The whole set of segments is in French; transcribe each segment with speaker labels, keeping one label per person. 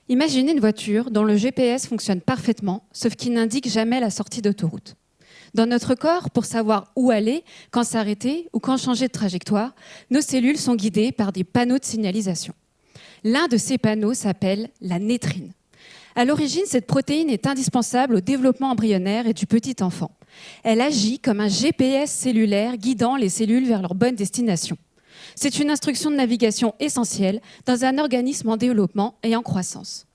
Speaker 1: Imaginez une voiture dont le GPS fonctionne parfaitement, sauf qu'il n'indique jamais la sortie d'autoroute. Dans notre corps, pour savoir où aller, quand s'arrêter ou quand changer de trajectoire, nos cellules sont guidées par des panneaux de signalisation. L'un de ces panneaux s'appelle la nétrine. À l'origine, cette protéine est indispensable au développement embryonnaire et du petit enfant. Elle agit comme un GPS cellulaire guidant les cellules vers leur bonne destination. C'est une instruction de navigation essentielle dans un organisme en développement et en croissance.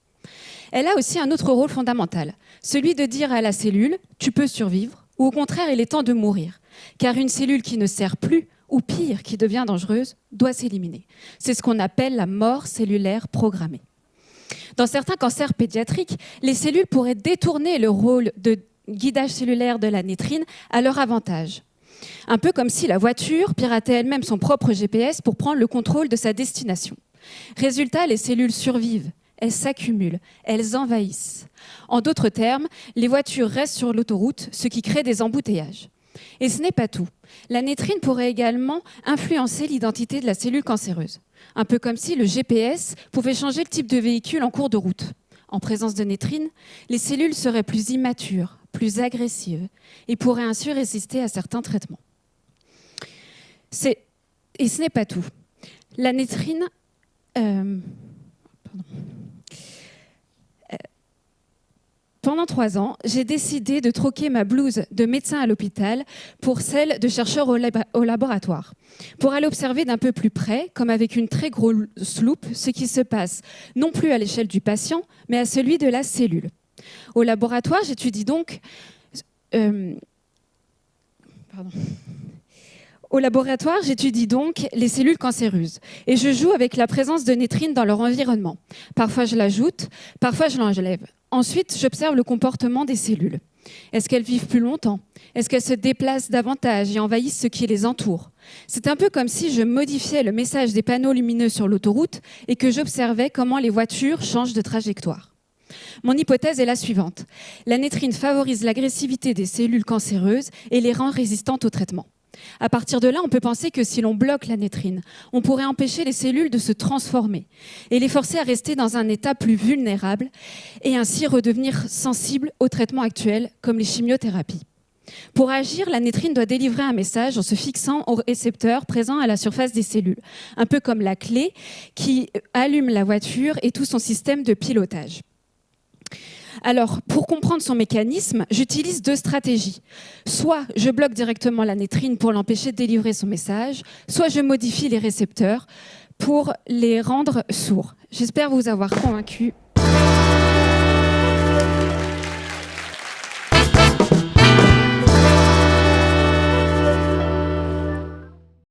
Speaker 1: Elle a aussi un autre rôle fondamental, celui de dire à la cellule « tu peux survivre » ou au contraire « il est temps de mourir », car une cellule qui ne sert plus, ou pire, qui devient dangereuse, doit s'éliminer. C'est ce qu'on appelle la mort cellulaire programmée. Dans certains cancers pédiatriques, les cellules pourraient détourner le rôle de guidage cellulaire de la nétrine à leur avantage. Un peu comme si la voiture piratait elle-même son propre GPS pour prendre le contrôle de sa destination. Résultat, les cellules survivent, elles s'accumulent, elles envahissent. En d'autres termes, les voitures restent sur l'autoroute, ce qui crée des embouteillages. Et ce n'est pas tout. La nétrine pourrait également influencer l'identité de la cellule cancéreuse. Un peu comme si le GPS pouvait changer le type de véhicule en cours de route. En présence de nétrine, les cellules seraient plus immatures, plus agressives et pourraient ainsi résister à certains traitements. Et ce n'est pas tout. La nétrine... Pendant 3 ans, j'ai décidé de troquer ma blouse de médecin à l'hôpital pour celle de chercheur au laboratoire, pour aller observer d'un peu plus près, comme avec une très grosse loupe, ce qui se passe non plus à l'échelle du patient, mais à celui de la cellule. Au laboratoire, j'étudie donc... Au laboratoire, j'étudie donc les cellules cancéreuses et je joue avec la présence de nétrine dans leur environnement. Parfois, je l'ajoute, parfois, je l'enlève. Ensuite, j'observe le comportement des cellules. Est-ce qu'elles vivent plus longtemps? Est-ce qu'elles se déplacent davantage et envahissent ce qui les entoure? C'est un peu comme si je modifiais le message des panneaux lumineux sur l'autoroute et que j'observais comment les voitures changent de trajectoire. Mon hypothèse est la suivante. La nétrine favorise l'agressivité des cellules cancéreuses et les rend résistantes au traitement. À partir de là, on peut penser que si l'on bloque la nétrine, on pourrait empêcher les cellules de se transformer et les forcer à rester dans un état plus vulnérable et ainsi redevenir sensibles aux traitements actuels comme les chimiothérapies. Pour agir, la nétrine doit délivrer un message en se fixant aux récepteurs présents à la surface des cellules, un peu comme la clé qui allume la voiture et tout son système de pilotage. Alors, pour comprendre son mécanisme, j'utilise 2 stratégies. Soit je bloque directement la nétrine pour l'empêcher de délivrer son message, soit je modifie les récepteurs pour les rendre sourds. J'espère vous avoir convaincu.